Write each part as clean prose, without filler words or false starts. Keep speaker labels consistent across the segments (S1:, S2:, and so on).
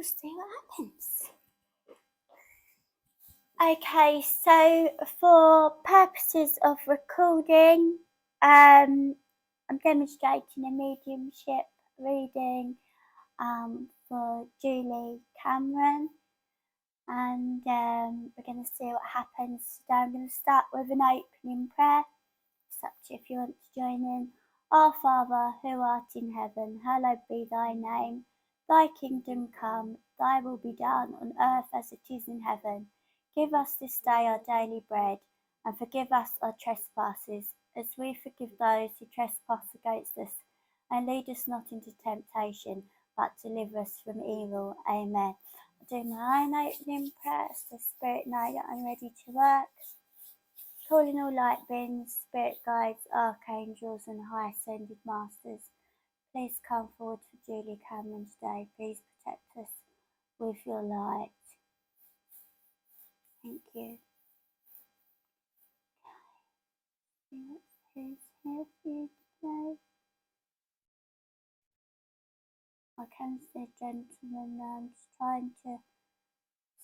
S1: we'll see what happens. Okay, so for purposes of recording, I'm demonstrating a mediumship reading for Julie Cameron, and we're going to see what happens today. I'm going to start with an opening prayer. It's up to you if you want to join in. Our Father, who art in heaven, hallowed be thy name. Thy kingdom come, thy will be done on earth as it is in heaven. Give us this day our daily bread, and forgive us our trespasses, as we forgive those who trespass against us. And lead us not into temptation, but deliver us from evil. Amen. I'll do my own opening prayer, so Spirit know that I'm ready to work. Calling all light beings, spirit guides, archangels, and high ascended masters, please come forward for Julie Cameron today. Please protect us with your light. Thank you. Who's here for you today? I can see a gentleman now. I'm just trying to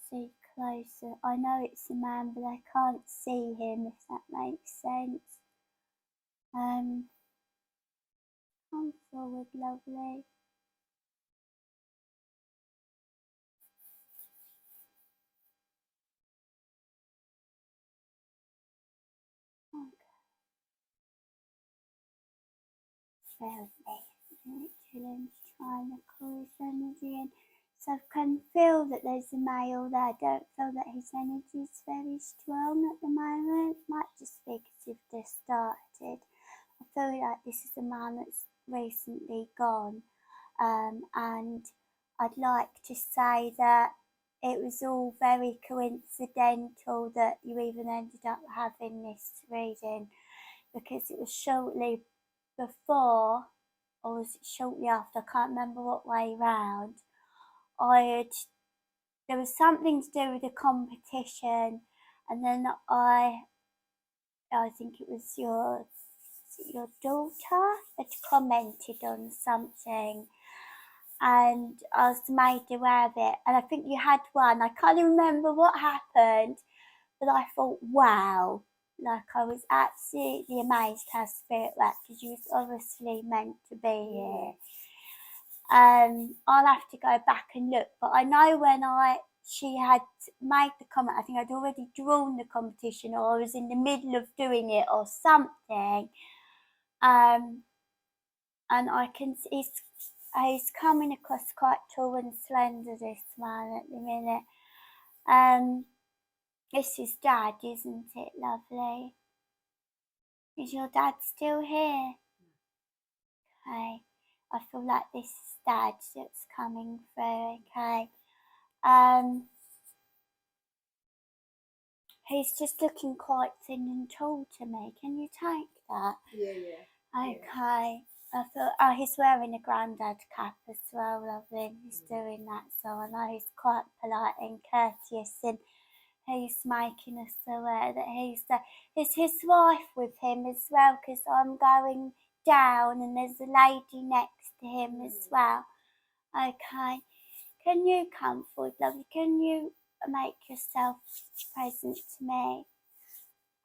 S1: see closer. I know it's a man, but I can't see him, if that makes sense. Come forward, lovely. Bear with me. Chilling, trying to call his energy in. So I can feel that there's a male there. I don't feel that his energy is very strong at the moment. Might just be because you've just started. I feel like this is a man that's recently gone. And I'd like to say that it was all very coincidental that you even ended up having this reading, because it was shortly before, or was it shortly after, I can't remember what way round, there was something to do with a competition, and then I think it was your daughter had commented on something, and I was made aware of it, and I think you had one, I can't even remember what happened, but I thought, wow, like I was absolutely amazed how spirit worked, because you was obviously meant to be here. I'll have to go back and look, but I know when she had made the comment, I think I'd already drawn the competition, or I was in the middle of doing it or something. And I can see he's coming across quite tall and slender, this man, at the minute. This is Dad, isn't it, lovely? Is your dad still here? Okay. I feel like this is Dad that's coming through, okay. He's just looking quite thin and tall to me. Can you take that?
S2: Yeah.
S1: Okay. I thought, he's wearing a granddad cap as well, lovely. He's doing that, so I know he's quite polite and courteous, and he's making us aware that he's there. Is his wife with him as well? Because I'm going down and there's a lady next to him as well. Okay. Can you come forward, lovely? Can you make yourself present to me?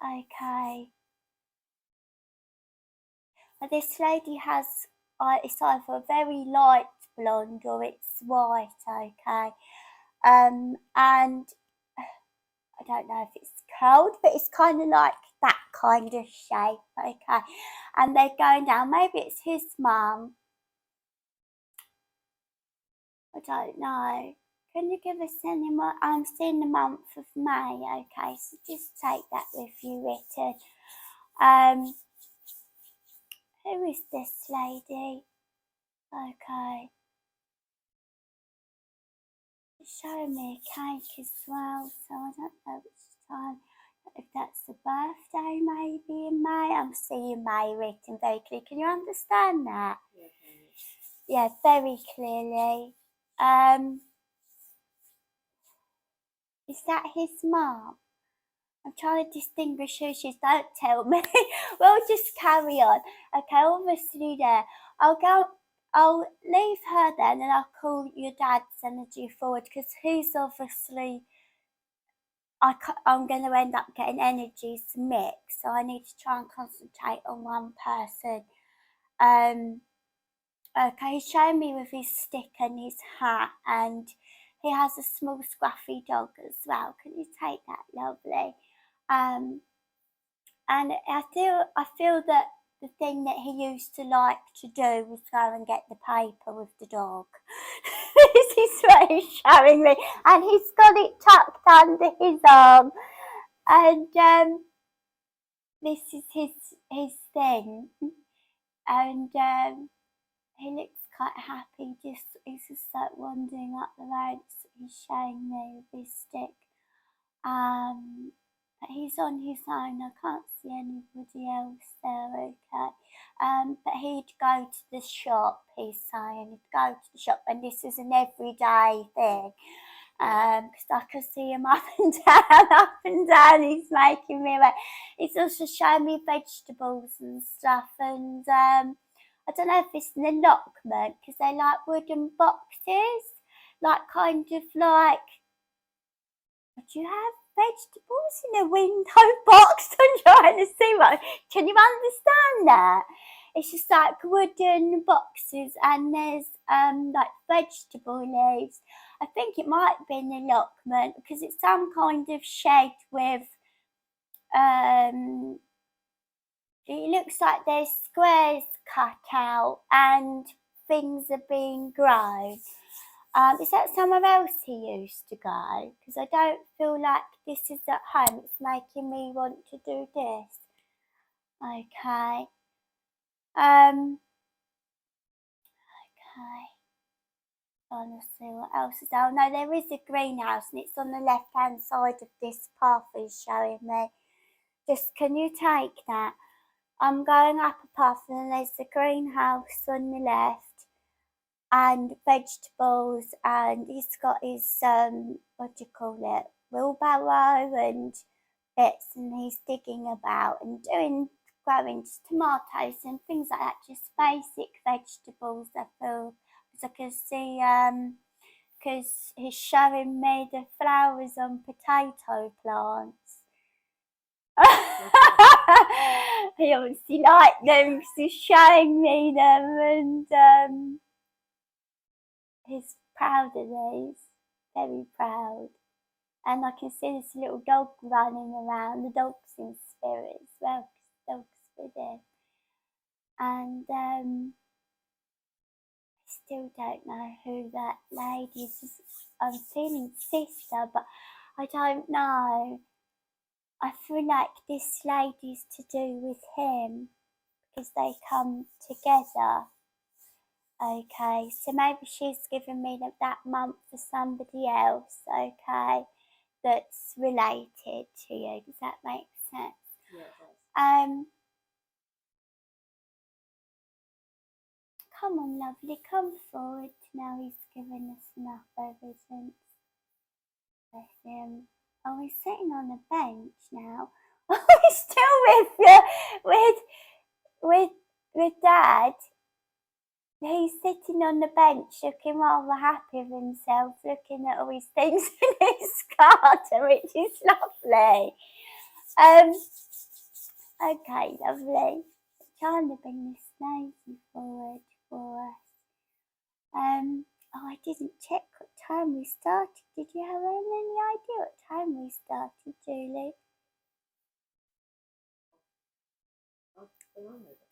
S1: Okay. This lady has, it's either a very light blonde or it's white, okay. And I don't know if it's curled, but it's kind of like that kind of shape, okay. And they're going down, maybe it's his mum. I don't know. Can you give us any more? I'm seeing the month of May, okay, so just take that with you, written. Who is this lady? Okay. It's showing me a cake as well, so I don't know which time. If that's a birthday, maybe in May. I'm seeing May written very clearly. Can you understand that? Yeah, very clearly. Is that his mum? I'm trying to distinguish who she is. Don't tell me. We'll just carry on. Okay, obviously there. I'll go. I'll leave her then, and I'll call your dad's energy forward, because he's obviously, I'm going to end up getting energies mixed, so I need to try and concentrate on one person. Okay, he's showing me with his stick and his hat, and he has a small scruffy dog as well. Can you take that, lovely? And I feel that the thing that he used to like to do was go and get the paper with the dog. This is what he's showing me, and he's got it tucked under his arm, and this is his thing, and he looks quite happy. He's just like wandering up the road. He's showing me with his stick. But he's on his own. I can't see anybody else there. Okay. But he'd go to the shop. He's saying he'd go to the shop, and this is an everyday thing. Because I can see him up and down, up and down. He's making me away. He's also showing me vegetables and stuff, and I don't know if it's an allotment, because they like wooden boxes, like kind of like, would you have vegetables in a window box? I'm trying to see what, can you understand that? It's just like wooden boxes, and there's like vegetable leaves. I think it might be an allotment, because it's some kind of shed with it looks like there's squares cut out and things are being grown. Is that somewhere else he used to go? Because I don't feel like this is at home. It's making me want to do this. Okay. Okay. Trying to see what else is. Oh no, there is a greenhouse, and it's on the left-hand side of this path he's showing me. Just, can you take that? I'm going up a path, and there's a greenhouse on the left, and vegetables, and he's got his what do you call it, wheelbarrow and bits, and he's digging about and growing just tomatoes and things like that, just basic vegetables. I feel, as I can see, because he's showing me the flowers on potato plants. He obviously liked them because he's showing me them, and he's proud of these, very proud. And I can see this little dog running around. The dog's in spirit as well, because the dog's with him. And I still don't know who that lady is. I'm feeling sister, but I don't know. I feel like this lady's to do with him, because they come together. Okay, so maybe she's given me that month for somebody else, okay, that's related to you. Does that make sense?
S2: Yeah, it does.
S1: Come on, lovely, come forward. Now he's given us enough evidence. Bless him. Oh, he's sitting on a bench now. Oh, he's still with Dad. He's sitting on the bench, looking rather happy with himself, looking at all his things in his garden, which is lovely. Okay, lovely. Trying to bring this nosy forward for us. Oh, I didn't check what time we started. Did you have any idea what time we started, Julie?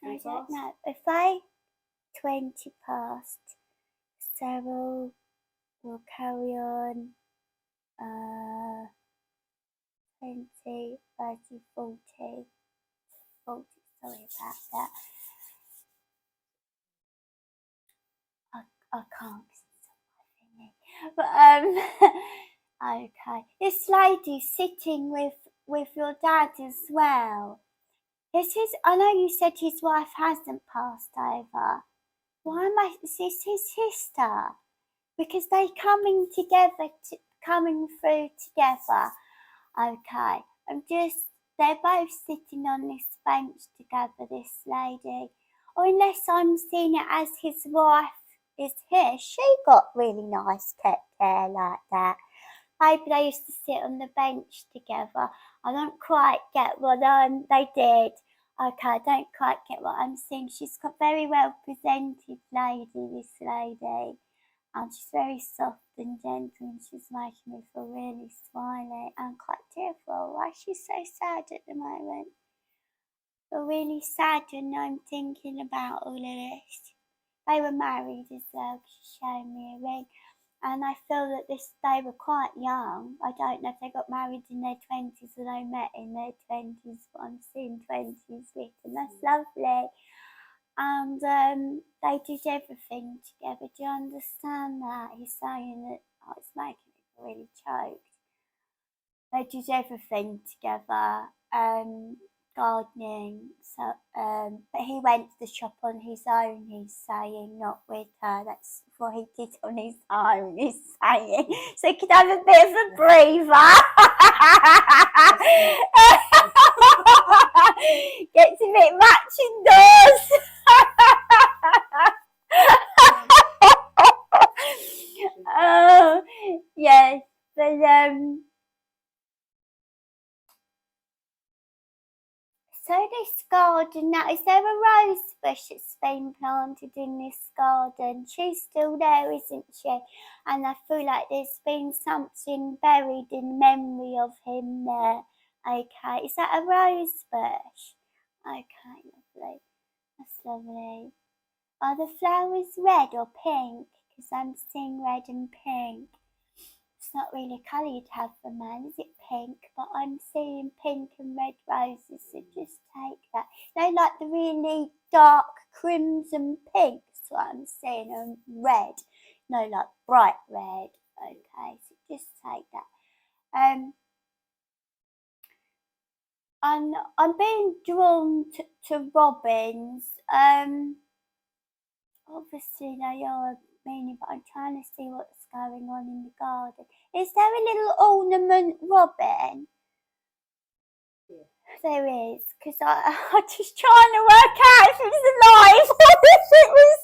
S1: I don't know. If 20 past, so we'll carry on 20, 30, 40, sorry about that. I can't see my thingy. But okay. This lady sitting with your dad as well. I know you said his wife hasn't passed over. Why is this his sister? Because they coming through together. Okay. They're both sitting on this bench together, this lady. or unless I'm seeing it as his wife is here, she got really nice kept hair like that. Maybe they used to sit on the bench together. I don't quite get what they did. Okay, I don't quite get what I'm seeing. She's got very well presented lady, this lady. And she's very soft and gentle, and she's making me feel really smiley and quite tearful. Why she's so sad at the moment? I feel really sad when I'm thinking about all of this. They were married as well. She showed me a ring. And I feel that they were quite young. I don't know if they got married in their 20s or they met in their 20s, but I'm seeing 20s written. That's lovely. And they did everything together. Do you understand that? He's saying that, oh, it's making me really choked. They did everything together, gardening. So, but he went to the shop on his own. He's saying, not with her. That's what he did on his own. He's saying, so he could have a bit of a breather. Gets a bit much indoors. Oh, yes, but so this garden now, is there a rose bush that's been planted in this garden? She's still there, isn't she? And I feel like there's been something buried in memory of him there. Okay, is that a rose bush? Okay, lovely. That's lovely. Are the flowers red or pink? Because I'm seeing red and pink. It's not really a colour you'd have for man, is it pink? But I'm seeing pink and red roses, so just take that. They like the really dark crimson pinks, what I'm seeing, and red. No, like bright red. Okay, so just take that. I'm being drawn to robins. Obviously they are meaning, but I'm trying to see what's going on in the garden. Is there a little ornament robin?
S2: Yeah.
S1: There is, because I'm just trying to work out if it was alive or if it was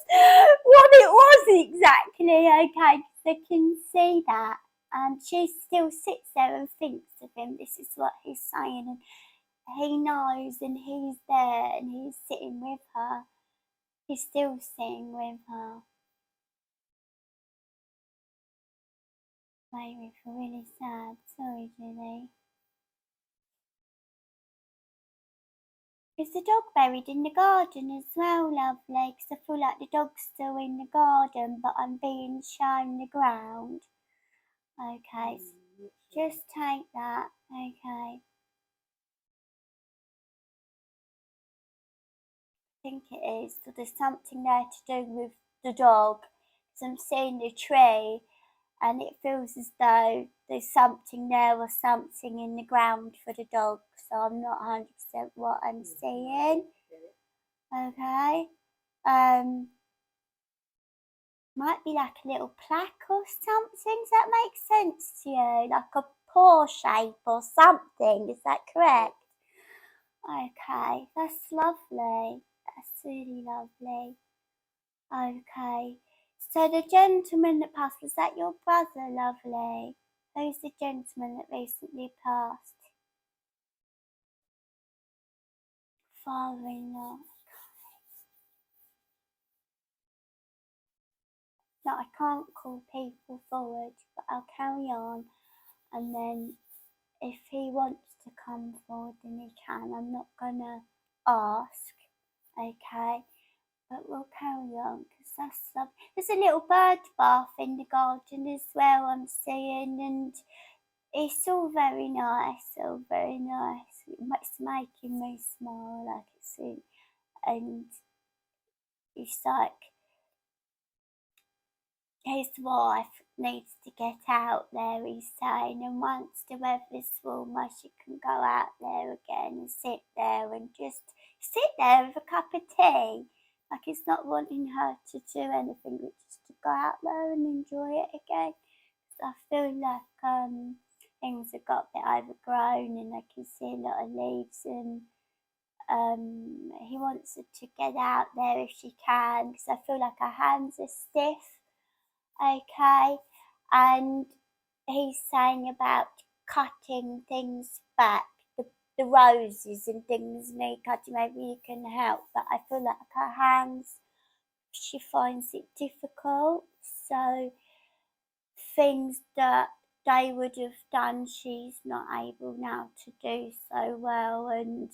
S1: what it was exactly. Okay, because I can see that. And she still sits there and thinks of him. This is what he's saying. And he knows, and he's there, and he's sitting with her. He's still sitting with her. Made me feel really sad. Sorry, Julie. Is the dog buried in the garden as well, lovely? Because I feel like the dog's still in the garden, but I'm being shown the ground. Okay, so just take that. Okay. I think it is. So there's something there to do with the dog. Because I'm seeing the tree, and it feels as though there's something there or something in the ground for the dog. So I'm not 100% what I'm seeing. Okay. Might be like a little plaque or something. Does that make sense to you? Like a paw shape or something. Is that correct? Okay, that's lovely. That's really lovely. Okay. So the gentleman that passed, was that your brother, lovely? Who's the gentleman that recently passed? Father-in-law. No, I can't call people forward, but I'll carry on. And then if he wants to come forward, then he can. I'm not gonna ask, okay? But we'll carry on because that's lovely. There's a little bird bath in the garden as well, I'm seeing, and it's all very nice, all very nice. It's making me smile, like it's in, and it's like his wife needs to get out there, he's saying, and once the weather's warmer, she can go out there again and sit there and just sit there with a cup of tea. Like he's not wanting her to do anything, but just to go out there and enjoy it again. So I feel like things have got a bit overgrown, and I can see a lot of leaves and he wants her to get out there if she can, because I feel like her hands are stiff. Okay, and he's saying about cutting things back, the roses and things need cutting. Maybe you can help, but I feel like her hands, she finds it difficult. So things that they would have done, she's not able now to do so well, and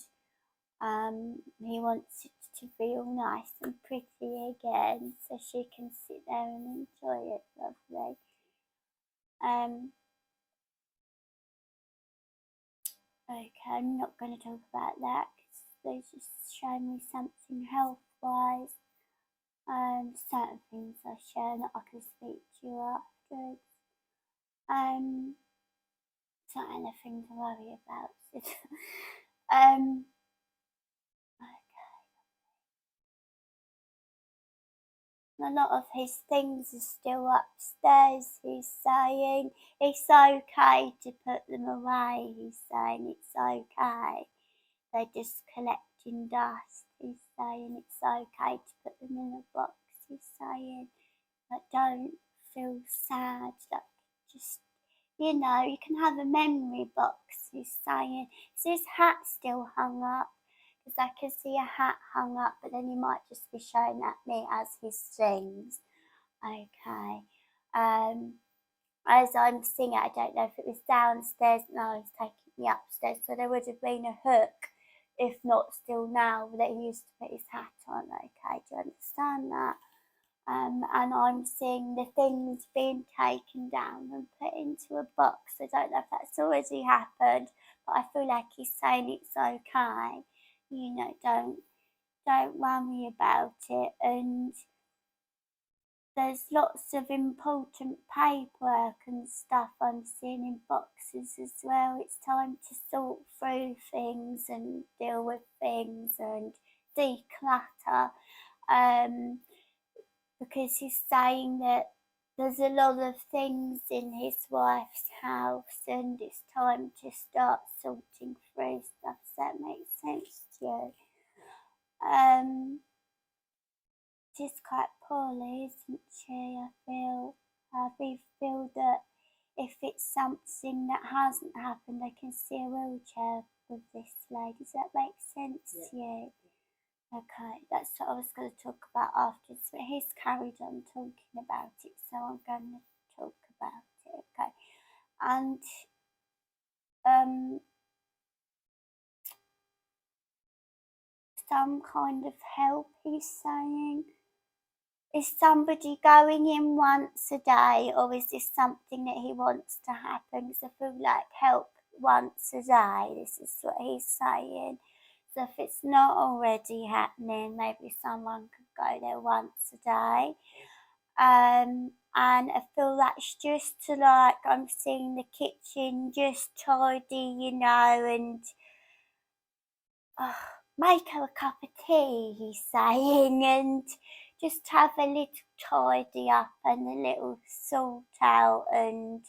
S1: he wants it to feel nice and pretty again, so she can sit there and enjoy it. Lovely. Okay, I'm not going to talk about that because they just show me something health-wise. Certain things I share that I can speak to you afterwards. It's not anything to worry about. Okay. A lot of his things are still upstairs. He's saying it's okay to put them away. He's saying it's okay. They're just collecting dust. He's saying it's okay to put them in a box. He's saying, but don't feel sad. Like, just, you know, you can have a memory box. He's saying, is his hat still hung up? Because I can see a hat hung up, but then he might just be showing at me as his things. Okay. As I'm singing, I don't know if it was downstairs. No, he's taking me upstairs. So there would have been a hook, if not still now, that he used to put his hat on. Okay, do you understand that? And I'm seeing the things being taken down and put into a box. I don't know if that's already happened, but I feel like he's saying it's okay. You know, don't worry about it. And there's lots of important paperwork and stuff I'm seeing in boxes as well. It's time to sort through things and deal with things and declutter. Because he's saying that there's a lot of things in his wife's house and it's time to start sorting through stuff. Does that make sense to you? She's quite poorly, isn't she? I feel that if it's something that hasn't happened, I can see a wheelchair with this lady. Does that make sense to you? Okay, that's what I was going to talk about afterwards, but he's carried on talking about it, so I'm going to talk about it. Okay, and some kind of help, he's saying. Is somebody going in once a day, or is this something that he wants to happen? Because I feel like help once a day. This is what he's saying. So if it's not already happening, maybe someone could go there once a day. And I feel that's just to, like, I'm seeing the kitchen just tidy, you know, and make her a cup of tea, he's saying, and just have a little tidy up and a little sort out. And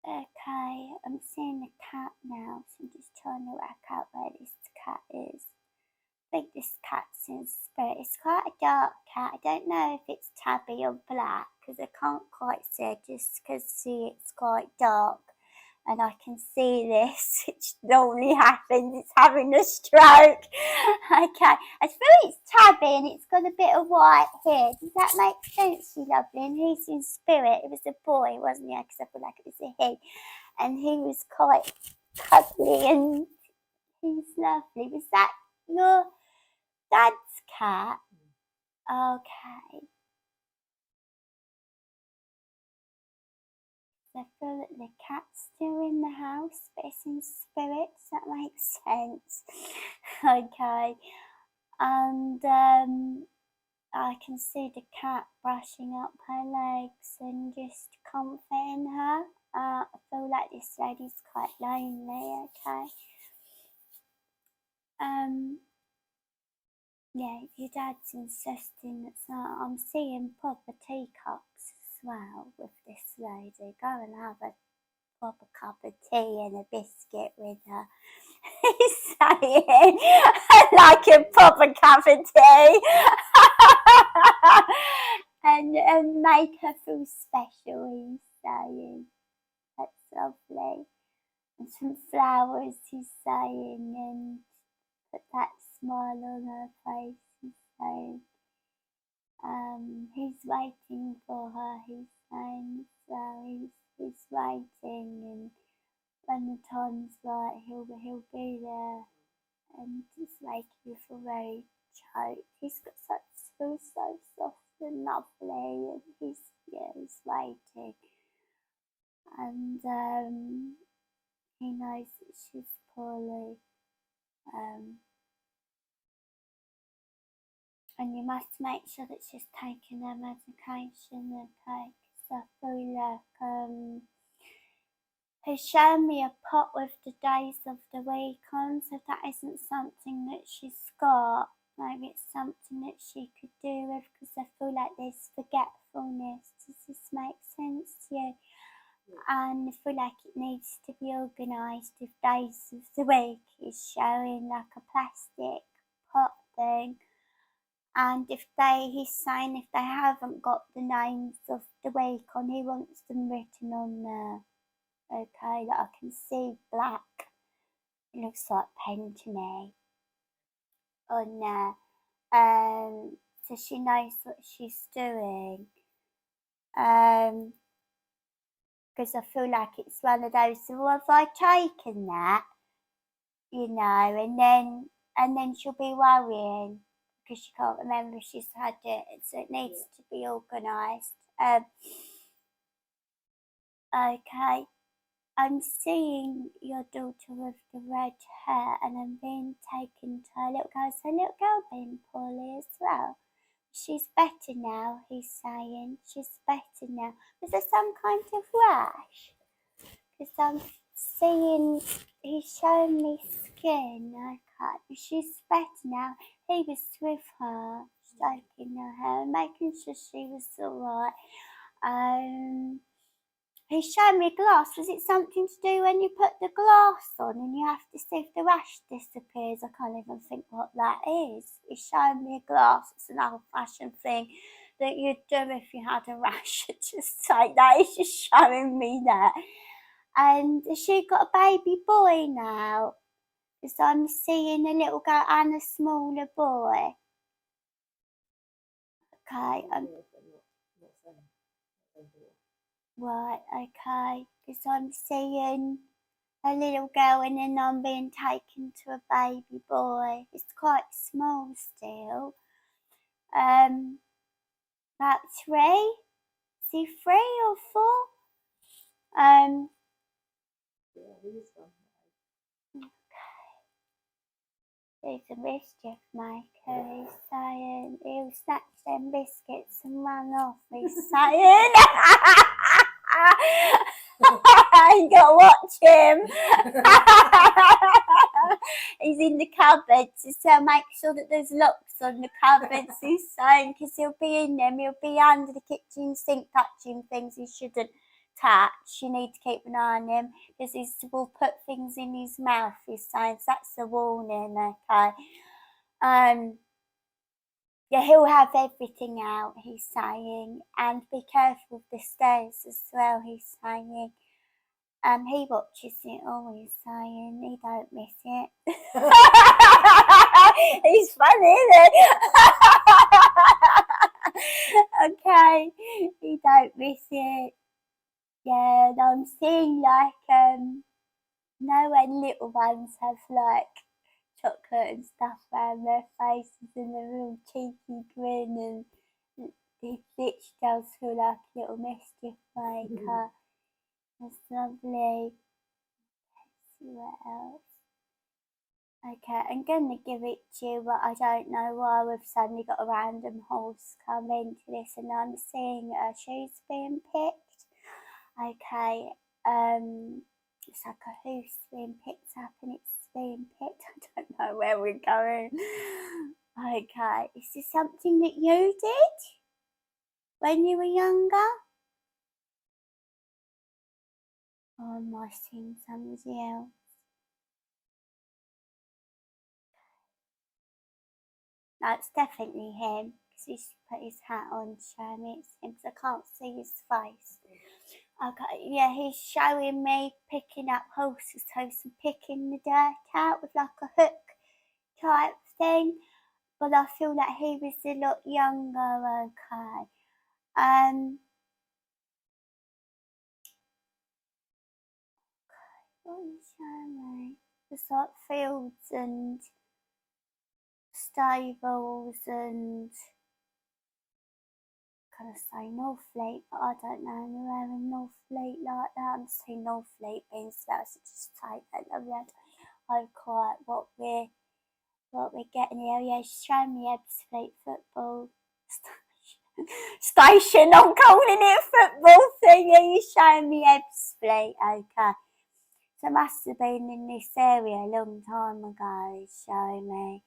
S1: okay, I'm seeing the cat now, so I'm just trying to work out where this cat is. I think this cat's in spirit. It's quite a dark cat. I don't know if it's tabby or black because I can't quite see, just because see it's quite dark. And I can see this, which normally happens, it's having a stroke. Okay, I feel it's tabby and it's got a bit of white hair. Does that make sense, you lovely? And he's in spirit. It was a boy, wasn't he? Because I feel like it was a he. And he was quite cuddly and he's lovely. Was that your dad's cat? Okay. I feel that the cat's still in the house, but it's in spirit. Does that make sense? Okay. And I can see the cat brushing up her legs and just comforting her. I feel like this lady's quite lonely. Okay. Yeah, your dad's insisting that I'm seeing proper teacups as well with this lady. Go and have a pop a cup of tea and a biscuit with her. He's saying, I like a proper cup of tea. and make her feel special, he's saying. That's lovely. And some flowers, he's saying, and put that smile on her face, he's saying. He's waiting for her, he's saying, so he's waiting, and when the time's right, he'll be there, and just make you feel very choked. He's got such feels so soft and lovely, and he's waiting, and he knows that she's poorly, and you must make sure that she's taking her medication, okay? Because I feel like he's shown me a pot with the days of the week on, so that isn't something that she's got. Maybe it's something that she could do with, because I feel like there's forgetfulness. Does this make sense to you? And I feel like it needs to be organised with days of the week. He's showing like a plastic pot thing. And he's saying if they haven't got the names of the week on, he wants them written on there. Okay, that I can see black. It looks like pen to me. On there. So she knows what she's doing. Because I feel like it's one of those, well, have I taken that? You know, and then she'll be worrying because she can't remember she's had it, so it needs to be organised. Okay, I'm seeing your daughter with the red hair, and I'm being taken to her little girl. Is her little girl being poorly as well? She's better now, he's saying. She's better now. Was there some kind of rash? Because I'm seeing, he's showing me skin. Okay, she's better now. He was with her, stroking her hair, making sure she was alright. He's showing me glass. Was it something to do when you put the glass on and you have to see if the rash disappears? I can't even think what that is. He's showing me a glass. It's an old-fashioned thing that you'd do if you had a rash. Just like that. He's just showing me that. And has she got a baby boy now? Because I'm seeing a little girl and a smaller boy. Okay. Right, okay. Because I'm seeing a little girl and then I'm being taken to a baby boy. It's quite small still. About 3. Is he 3 or 4? He's a mischief maker, he's saying. He'll snatch them biscuits and run off, he's saying. You gotta watch him. He's in the cupboards, so make sure that there's locks on the cupboards, he's saying, because he'll be in them, he'll be under the kitchen sink touching things he shouldn't touch. You need to keep an eye on him, because he will put things in his mouth, he's saying, so that's a warning, okay. Yeah, he'll have everything out, he's saying, and be careful of the stairs as well, he's saying. He watches it all, he's saying, he don't miss it. He's funny, isn't he? Okay, he don't miss it. Yeah, and I'm seeing like, when little ones have like chocolate and stuff around their faces and a real cheeky grin, and he bitch does feel like a little mischief maker. That's lovely. Let's see what else. Okay, I'm going to give it to you, but I don't know why we've suddenly got a random horse come into this, and I'm seeing shoes being picked. Okay, it's like a hoose being picked up and it's being picked. I don't know where we're going. Okay, is this something that you did when you were younger? Oh, am I seeing somebody else? No, it's definitely him, because he's put his hat on to show me it's him, because I can't see his face. Okay, yeah, he's showing me picking up horses' hooves and picking the dirt out with like a hook type thing. But I feel like he was a lot younger, okay. What are you showing me? There's like fields and stables and kind of say Northfleet, but I don't know anywhere in Northfleet like that. I'm seeing Northfleet being spelled, so just take that. I'm quite what we're getting here. Yeah, show me Ebbsfleet football station. I'm calling it a football thing. Yeah, you showing me Ebbsfleet, okay. So it must have been in this area a long time ago, he's showing me.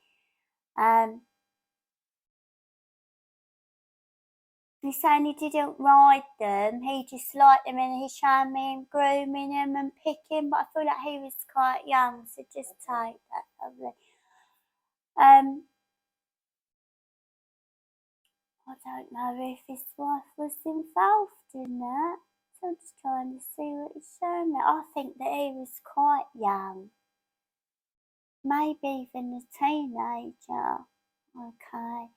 S1: He's saying he didn't ride them, he just liked them and he's showing me him grooming them and picking, but I feel like he was quite young, so just take that probably. I don't know if his wife was involved in that, so I'm just trying to see what he's showing me. I think that he was quite young, maybe even a teenager. Okay.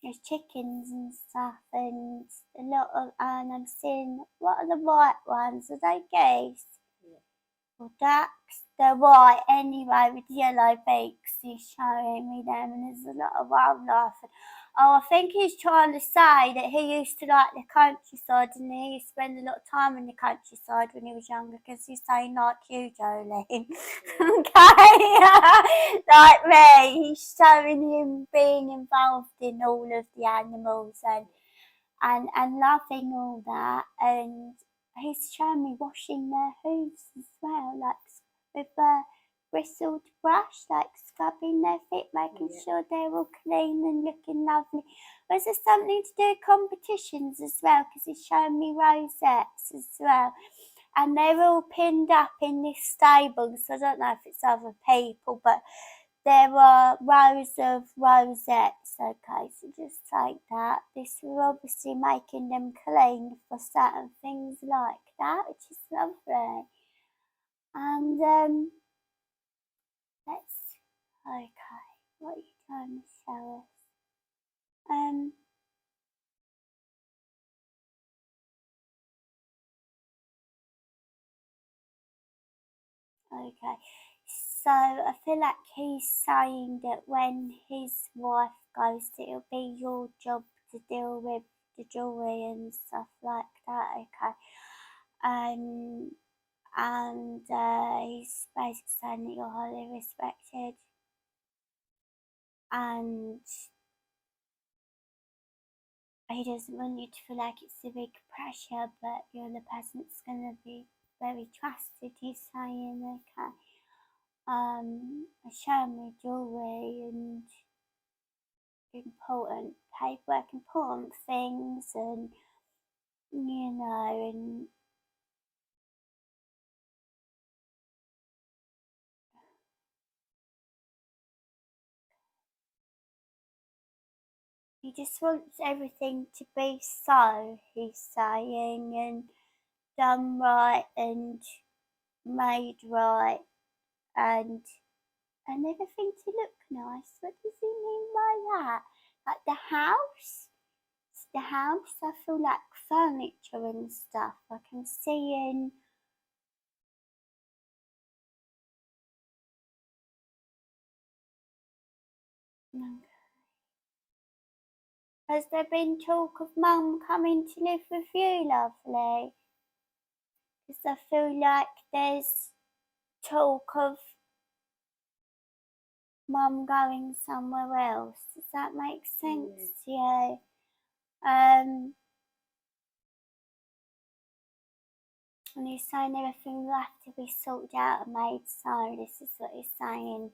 S1: There's chickens and stuff, and a lot of, and I'm seeing, what are the white ones? Are they geese?
S2: Yeah.
S1: Or ducks? They're white anyway with yellow beaks. He's showing me them, and there's a lot of wildlife. Oh, I think he's trying to say that he used to like the countryside and he used to spend a lot of time in the countryside when he was younger, because he's saying like you, Jolene. Okay, like me. He's showing him being involved in all of the animals and loving all that, and he's showing me washing their hooves as well, like with a bristled brush, like scrubbing their feet, making sure they're all clean and looking lovely. Was there something to do with competitions as well? Because he's showing me rosettes as well. And they're all pinned up in this stable, so I don't know if it's other people, but there are rows of rosettes, okay, so just take that. This will obviously making them clean for certain things like that, which is lovely. And okay, what are you trying to show us? Okay, so I feel like he's saying that when his wife goes, it'll be your job to deal with the jewelry and stuff like that, okay? And he's basically saying that you're highly respected, and he doesn't want you to feel like it's a big pressure, but you're the person that's going to be very trusted, he's saying, okay. Showing me jewelry and important paperwork, important things, and and he just wants everything to be so, he's saying, and done right and made right, and everything to look nice. What does he mean by that? Like the house? It's the house. I feel like furniture and stuff. Like I'm seeing. Has there been talk of Mum coming to live with you, lovely? Because I feel like there's talk of Mum going somewhere else. Does that make sense? Yeah. And he's saying everything will have to be sorted out and made so. This is what he's saying.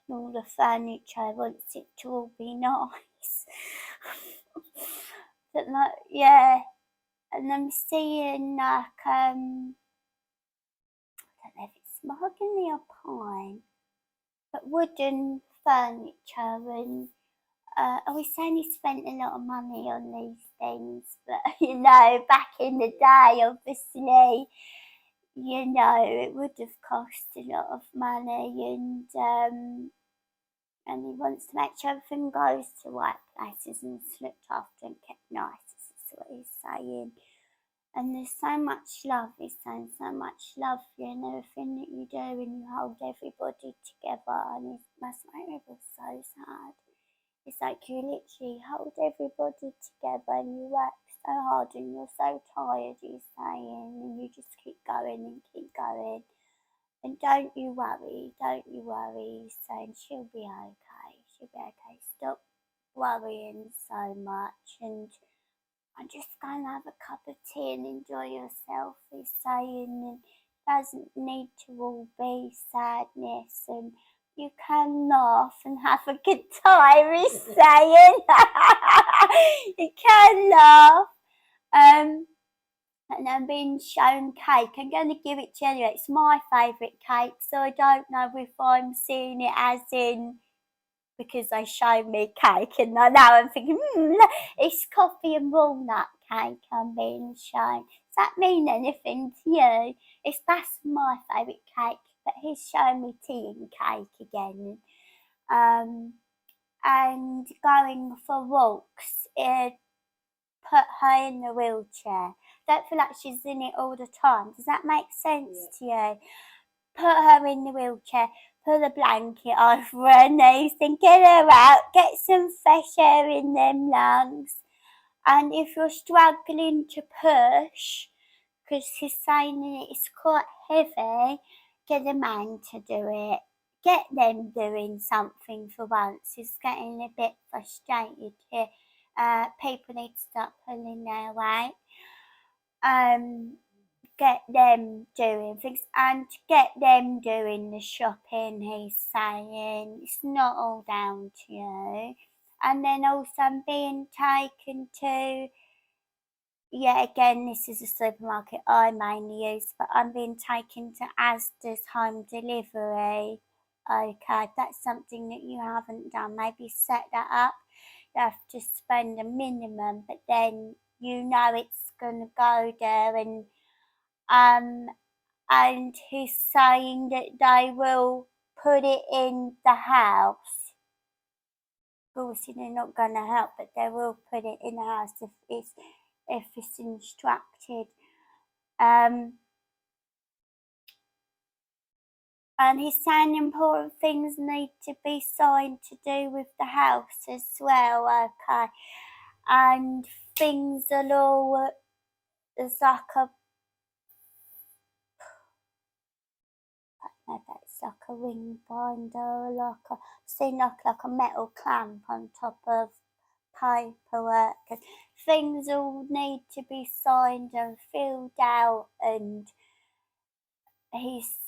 S1: And all the furniture wants it to all be nice. But like, yeah. and I'm seeing like I don't know if it's mahogany or pine, but wooden furniture. And I was saying he spent a lot of money on these things, but you know, back in the day, obviously, you know, it would have cost a lot of money, and he wants to make sure everything goes to right places and is looked after and kept nice. That's what he's saying. And there's so much love, he's saying, so much love for you and everything that you do, and you hold everybody together, and it must make me feel so sad. It's like you literally hold everybody together and you work so hard and you're so tired, he's saying, and you just keep going and keep going. And don't you worry, he's saying, she'll be okay, stop worrying so much, and I'm just going to have a cup of tea and enjoy yourself, he's saying, and it doesn't need to all be sadness, and you can laugh and have a good time, he's saying. You can laugh. And I'm being shown cake. I'm going to give it to you anyway. It's my favourite cake, so I don't know if I'm seeing it as in because they showed me cake, and now I'm thinking, it's coffee and walnut cake I'm being shown. Does that mean anything to you? That's my favourite cake, but he's showing me tea and cake again. And going for walks. Put her in the wheelchair. Don't feel like she's in it all the time. Does that make sense to you? Put her in the wheelchair, put a blanket over her knees, and get her out, get some fresh air in them lungs. And if you're struggling to push, because he's saying it's quite heavy, get a man to do it. Get them doing something for once. He's getting a bit frustrated here. People need to start pulling their weight. Get them doing things and get them doing the shopping, he's saying. It's not all down to you. And then also I'm being taken to, yeah, again, this is a supermarket I mainly use, but I'm being taken to Asda's home delivery. Okay, that's something that you haven't done. Maybe set that up. You have to spend a minimum, but then you know it's going to go there, and he's saying that they will put it in the house. Of course, they're not going to help, but they will put it in the house if it's instructed. And he's saying important things need to be signed to do with the house as well, okay? And things are all, there's like that's like a ring binder, like a metal clamp on top of paperwork, and things all need to be signed and filled out, and he's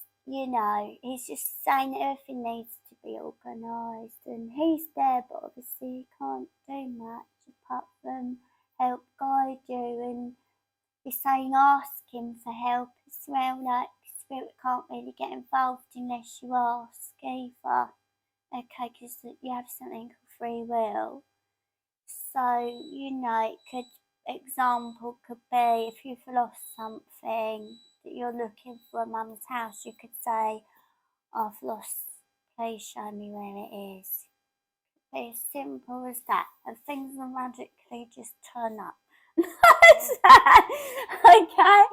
S1: just saying everything needs to be organised, and he's there, but obviously he can't do much apart from help guide you, and he's saying ask him for help as well, like spirit can't really get involved unless you ask either, okay, because you have something called free will. So, example could be if you've lost something that you're looking for a mum's house, you could say, I've lost, please show me where it is. It's as simple as that, and things will magically just turn up. Okay.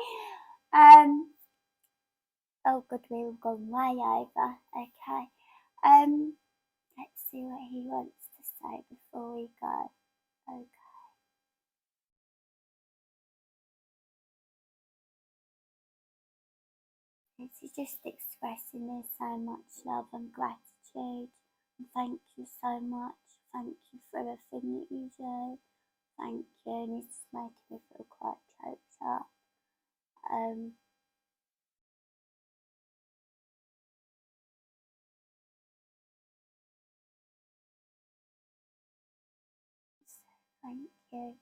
S1: Oh good, we've gone way over. Okay. Let's see what he wants to say before we go. Okay. He's just expressing there's so much love and gratitude. And thank you so much. Thank you for everything that you do. Thank you. And it's just making me feel quite choked up. So thank you.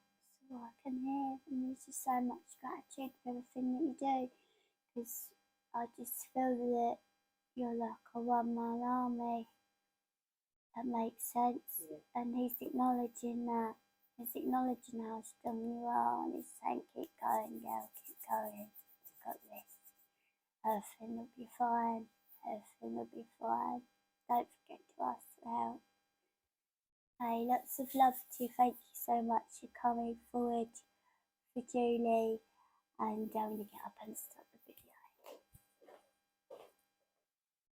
S1: So I can hear and there's just so much gratitude for everything that you do, because I just feel that you're like a one-man army. That makes sense.
S2: Yeah.
S1: And he's acknowledging that. He's acknowledging how strong you are, and he's saying, keep going, girl, keep going. You've got this. Everything will be fine. Everything will be fine. Don't forget to ask for help. Hey, lots of love to you. Thank you so much for coming forward for Julie. And I'm going to get up and start the video.